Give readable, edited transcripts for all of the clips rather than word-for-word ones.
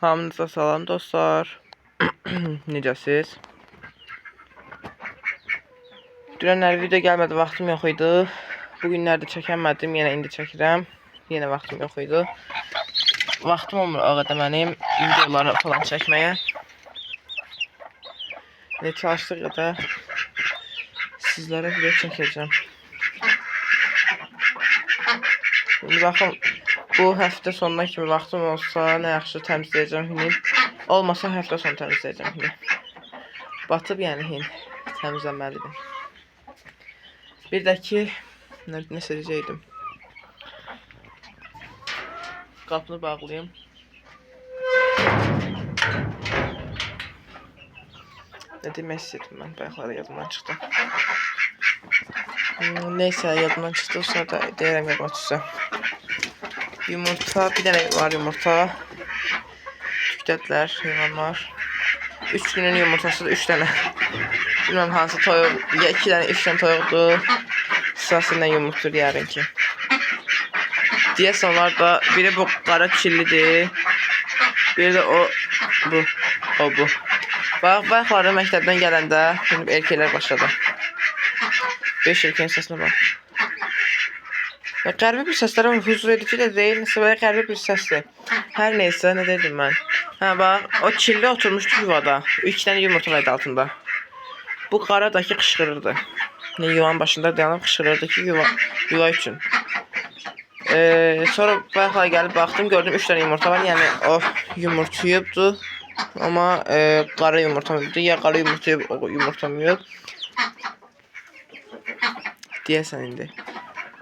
Hamınıza salam dostlar. Necəsiz? Dünənlər video gəlmədi, vaxtım yox idi. Bugünlərdə çəkəmədim, yenə indi çəkirəm. Yenə vaxtım yox idi. Vaxtım olmur o qədər mənim videoları falan çəkməyə. Çalışdıq qədər sizlərə video çəkəcəm. Baxın, bu həftə sonuna kimi vaxtım olsa nə yaxşı təmizləyəcəm hini. Olmasa həftə sonu təmizləyəcəm hini. Batıb yəni hin təmizlənməlidir. Bir də ki, nə edəcəkdim? Qapını bağlayayım. Ne demək istəyirdim mən? Bayaqları yadımdan çıxdı. Neysə, yadımdan çıxdı. Sonra da deyirəm yadıma düşsə. Yumurta, bir dənə var yumurta. Tükdədilər, heyvanlar. 3 günün yumurtası da 3 dənə. Bilməm hansı toyuq, ya 2 dənə 3 dənə toyuqdur. Sırasıyla yumurtdur yarın ki. Deyəsən onlar da biri bu qara çillidir. Biri də bu. Bayaqlarda məktəbdən gələndə erkəklər başladı. 5 erkeğin səsinə bax. Qəribə bir səslər ama huzur edici də deyil. Nəsə qəribə bir səsdir. Hər neysə, nə dedim mən? Hə bax, o çilli oturmuşdu yuvada. 2 dənə yumurta vardı altında. Bu qaradakı qışqırırdı. Yuvanın başında dayanıb qışqırırdı ki yuva üçün. Sonra bayaqlar gəlib baxdım, gördüm 3 dənə yumurta var. Yəni o yumurtayıbdı. Amma qara yumurtamayıbdı. Ya qara yumurtamayıb. Deyəsən indi.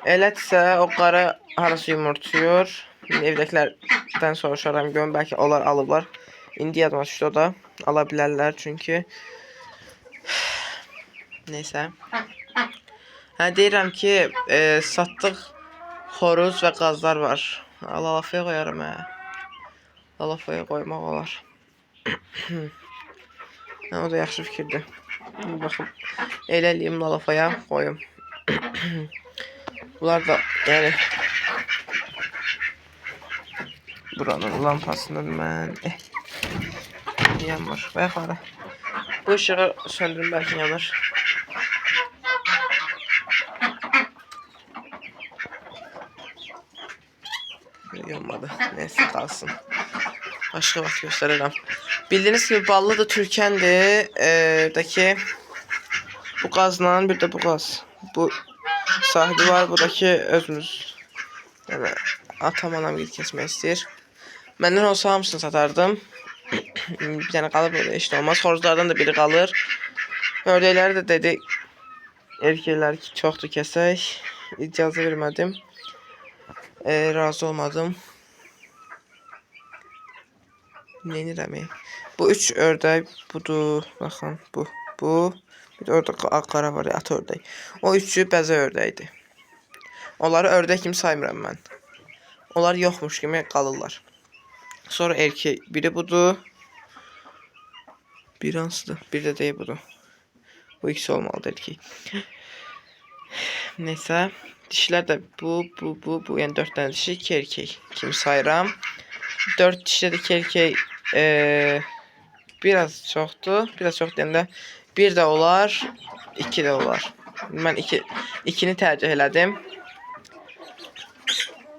Elədirsə o qara harası yumurtuyur. Evdəkilərdən soruşaram, görüm bəlkə onlar alıblar. İndi yadıma düşdü o da. Ala bilərlər çünki. Neysə. Hə deyirəm ki, satdıq xoruz və qazlar var. Lalafaya qoyarım hə. Lalafaya qoymaq olar. O da yaxşı fikirdir. Baxın, elə eləyim lalafaya qoyum. Bunlar da yəni buranın lampasındadır mən. Yanmır. Bayaqları. Bu ışığı söndürüm bəlkə yanır. Yanmadı. Neyse qalsın. Başqa vaxt göstərirəm. Bildiyiniz kimi ballıdır, türkəndir. Buradakı bu qazla, bir də bu qaz. Bu sahibi var, buradakı özümüz. Yəni atam anam gil kesmək istəyir. Məndən olsa hamısını satardım. Bir dənə qalıb orada heç nə olmaz. Xoruzlardan da biri qalır. Ördəkləri də dedi erkəklər ki çoxdur kəsək. İcazə vermədim. Razı olmadım. Neynirəm? Bu 3 ördək budur. Baxın bu. Bir də orada qara var ya, at ördək. O 3'ü bəzə ördəkdir. Onları ördək kimi saymıram mən. Onlar yoxmuş kimi qalırlar. Sonra erkek biri budur. Bir hansıdır? Bir də deyil budur. Bu ikisi olmalıdır erkek. Neysə. Dişilər də bu. Yəni 4 dənə dişi, 2 erkek kimi sayıram. 4 dişdə də 2 erkek biraz çoxdur. Biraz çox deyəndə 1 də olar, 2 də olar. Mən 2'ni tercih elədim.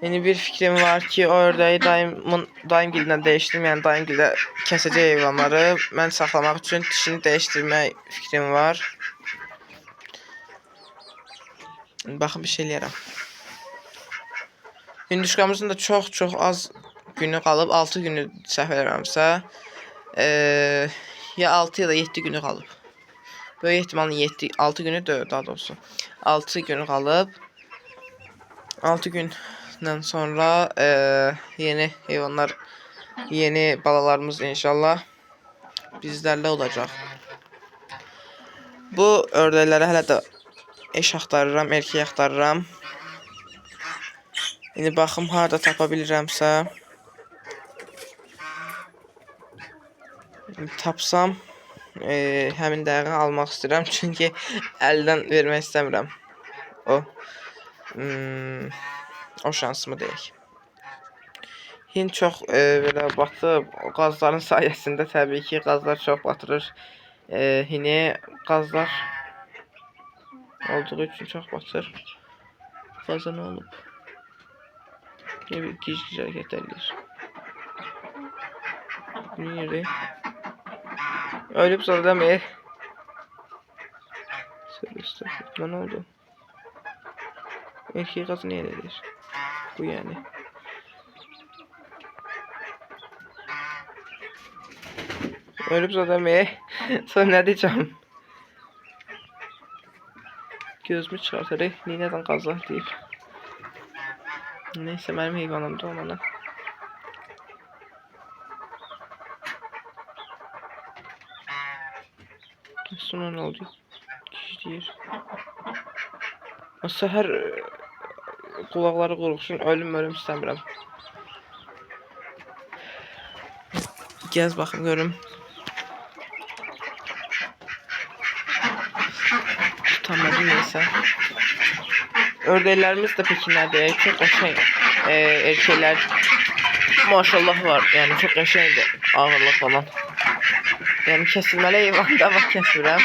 Yeni bir fikrim var ki, o ördəyi dayımgildən dəyişdim. Yəni dayımgildə kəsəcək heyvanları. Mən saxlamaq üçün dişini dəyişdirmək fikrim var. Baxın bir şey eləyərəm. Hündüşkamızın da çox az günü qalıb. 6 günü səhv eləmirəmsə. Ya 6 ya da 7 günü qalıb. Böyük ehtimalle 6 günü de daha doğrusu. 6 günü qalıb. 6 gündən sonra yeni heyvanlar, yeni balalarımız inşallah bizlərlə olacaq. Bu ördəklərə hələ də eş axtarıram, erkek axtarıram. İndi baxım harda tapa bilirəmsə. Tapsam həmin dəqiqə almaq istəyirəm. Çünki əldən vermək istəmirəm. O şansımı deyək. Hind çox belə batıb. Qazların sayəsində təbii ki, qazlar çox batırır. Hini qazlar olduğu üçün çox batır. Qaza nə olub? Bir gic-gic hərəkət edir. Niye? Ölüb sonra demir. Söyle ne oldu? Erkeği gazı niye edir? Bu yani. Ölüb sonra demir. Sonra ne diyeceğim? Gözümü çıxartırıq. Niynədən qazlar deyib. Neyse mənim heyvanımdır ona. Sonra ne oldu? Kişi deyir. Səhər qulaqları quruxsun, ölüm istəmirəm. Gəz baxım görüm. Tutamadım neyse. Ördəklərimiz də Pekinlərdir. Çox qəşəng erkəklər maşallah var. Yəni çox qəşəngdir ağırlıq falan. Yəni kəsilməli heyvanda vaxt kəsmirəm.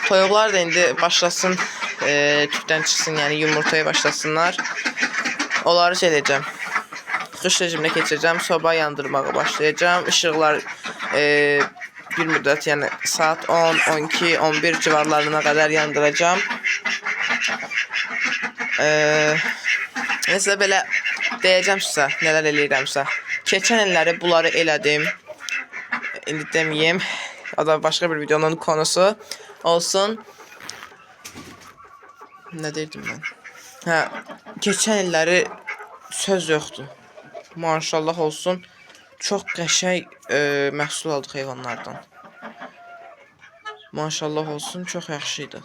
Toyuqlar da indi başlasın, tükdən çıxsın, yəni yumurtaya başlasınlar. Onları şey edəcəm. Qış rejimine keçirəcəm, soba yandırmağa başlayacağım. İşıqlar bir müddət, yəni saat 10, 12, 11 civarlarına qədər yandıracağım. Nəsə belə deyəcəm sizə, nələr eləyirəmsə. Keçən illəri bunları elədim. İndi deməyim. O da başqa bir videonun konusu olsun. Nə deyirdim mən? Hə, keçən illəri söz yoxdur. Maşallah olsun. Çox qəşəng məhsul aldıq heyvanlardan. Maşallah olsun, çox yaxşı idi.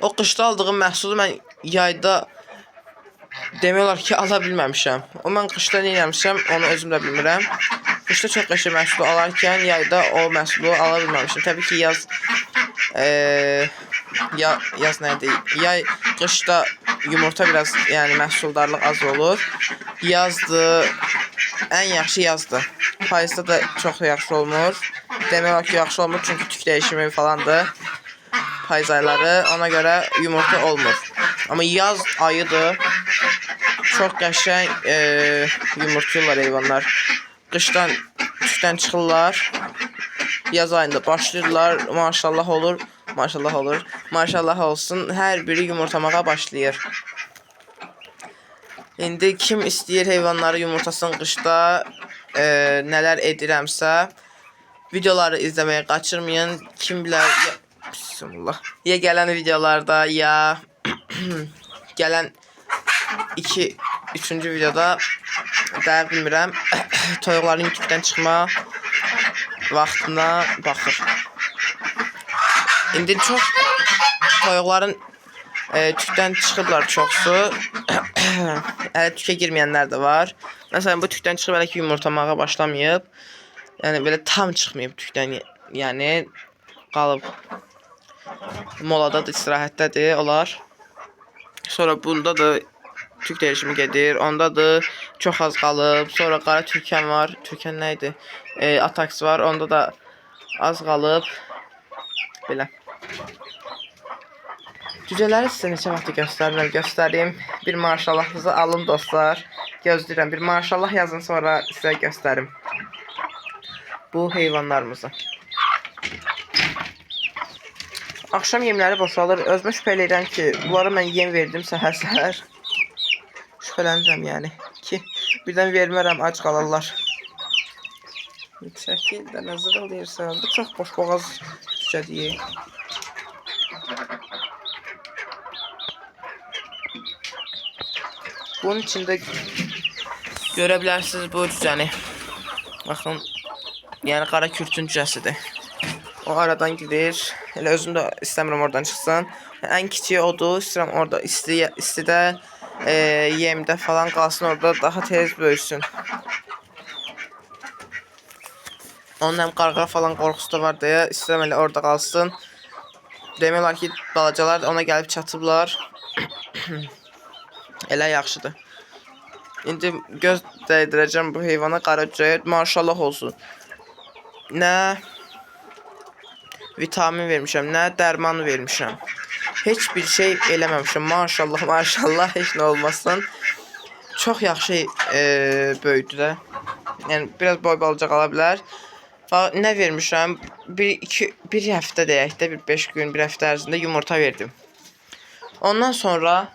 O qışda aldığım məhsulu mən yayda demək olar ki, ala bilməmişəm. O mən qışda nə eləmişəm, onu özüm də bilmirəm. Qışda çox qəşəng məhsulu alarkən yayda o məhsulu ala bilməmişəm. Təbii ki, yaz nədir? Yay, qışda yumurta biraz, yəni məhsuldarlıq az olur. Yazdır, ən yaxşı yazdır. Payızda da çox yaxşı olmur. Demək olar ki, yaxşı olmur çünki tük dəyişimi falandır. Payız ayları, ona görə yumurta olmur. Amma yaz ayıdır. Çox qəşəng yumurtluyorlar heyvanlar. Qışdan tükdən çıxırlar. Yaz ayında başlayırlar. Maşallah olur. Maşallah olur. Maşallah olsun. Hər biri yumurtamağa başlayır. İndi kim istəyir heyvanları yumurtasın qışda nələr edirəmsə, videoları izləməyi qaçırmayın. Kim bilər, bismillah. Ya gələn videolarda, ya gələn 2-3-cü videoda dəqiq bilmirəm. Toyuqların tükdən çıxma vaxtına baxır. İndi çox toyuqların tükdən çıxıblar çoxsu. Hələ tükə girməyənlər də var. Məsələn, bu tükdən çıxıb hələ ki yumurtamağa başlamayıb. Yəni belə tam çıxmayıb tükdən. Yəni qalıb moladadır, istirahətdədir onlar. Sonra bunda da tük dəyişimi gedir. Onda da çox az qalıb. Sonra qara türkən var. Türkən nə idi? Atax var. Onda da az qalıb. Belə. Cücələri sizə neçə vaxt göstərim. Bir maşallahınızı alın dostlar. Gözləyirəm. Bir maşallah yazın, sonra sizə göstərim bu heyvanlarımızı. Axşam yemləri boşalır. Özümə şübhə edirəm ki, bunları mən yem verdim səhər-səhər. Şübhələnirəm yəni ki, birdən vermərəm, ac qalarlar. Şəkil də nəzər alırsan. Bu çox boşboğaz cücədir. Bunun içində görə bilərsiniz bu cücəni. Baxın, yəni qara kürtün cücəsidir. O aradan gidir. Elə özüm də istəmirəm oradan çıxsın. Ən kiçiyi odur. İstəyirəm orada istidə, yemdə falan qalsın, orada daha tez böyüsün. Onun həm qarqara falan qorxusu da var deyə istəyirəm elə orada qalsın. Demək olar ki, balacalar ona gəlib çatıblar. Elə yaxşıdır. İndi göz dəydirəcəm bu heyvana, qaracüzəyə. Maşallah olsun. Nə vitamin vermişəm, nə dərman vermişəm. Heç bir şey eləməmişəm. Maşallah, maşallah, heç nə olmasın. Çox yaxşı böyüdü də. Yəni biraz boy balacaq ala bilər. Nə vermişəm? Bir həftə deyək də, 5 gün, bir həftə ərzində yumurta verdim. Ondan sonra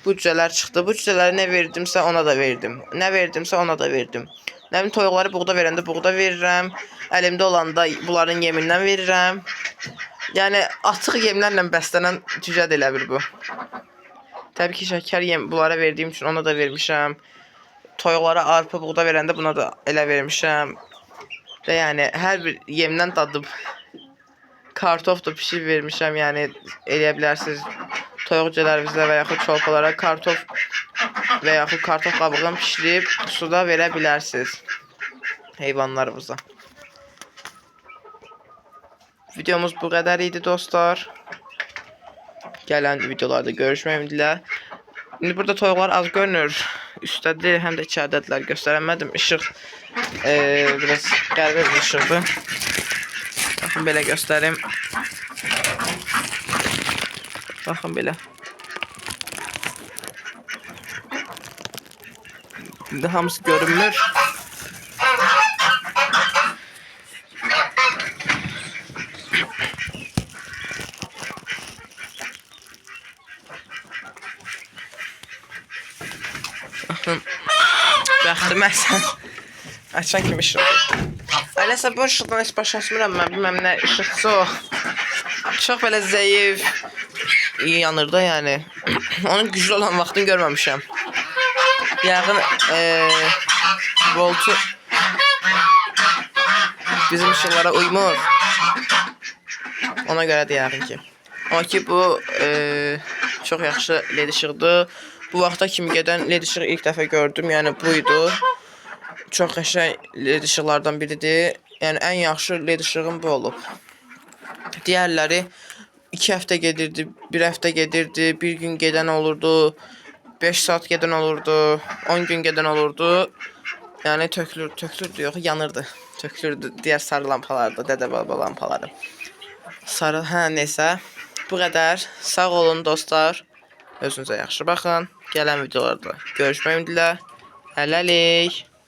bu cücələr çıxdı. Bu cücələrə nə verdimsə ona da verdim. Nə verdimsə ona da verdim. Nə bilim, toyuqları buğda verəndə buğda verirəm. Əlimdə olanda bunların yemindən verirəm. Yəni açıq yemlərlə bəslənən cücə də elə bir bu. Təbii ki, şəkər yem bunlara verdiyim üçün ona da vermişəm. Toyuqlara arpa buğda verəndə buna da elə vermişəm. Və yəni hər bir yemdən dadıb kartof da pişirib vermişəm. Yəni eləyə bilərsiniz toyuq cücələrinizə və yaxud çolpalara kartof və yaxud kartof qabığını pişirib suda verə bilərsiniz heyvanlarımıza. Videomuz bu qədər idi dostlar. Gələn videolarda görüşmək ümidlə. İndi burada toyuqlar az görünür. Üstdədir, həm də içəridədirlər. Göstərəmədim. İşıq biraz qəribə bir işıqdır. Baxın, belə göstərim. Baxın belə. İndi hamısı görünmür. Baxın. Bəxtimə sən. Açan kimi işıqdır. Eləsə bu işıqdan heç baş açmıram mən. Bilməm nə işıqçı o. Çox belə zəif yanır da yəni. Onun güclü olan vaxtını görməmişəm. Yəqin voltu bizim işıqlara uymur. Ona görə də yəqin ki. Amma ki bu çox yaxşı led işıqdır. Bu vaxta kimi gedən led işığı ilk dəfə gördüm. Yəni buydu. Çox qəşəng led işıqlardan biridir. Yəni ən yaxşı led işığım bu olub. Digərləri 2 həftə gedirdi, 1 həftə gedirdi, 1 gün gedən olurdu, 5 saat gedən olurdu, 10 gün gedən olurdu. Yəni tökülürdü, yox, yanırdı. Tökülürdü digər sarı lampalarda, dədə baba lampaları. Sarı, neysə. Bu qədər. Sağ olun dostlar. Özünüzə yaxşı baxın. Gələn videolarda görüşmək ümidlə. Hələlik.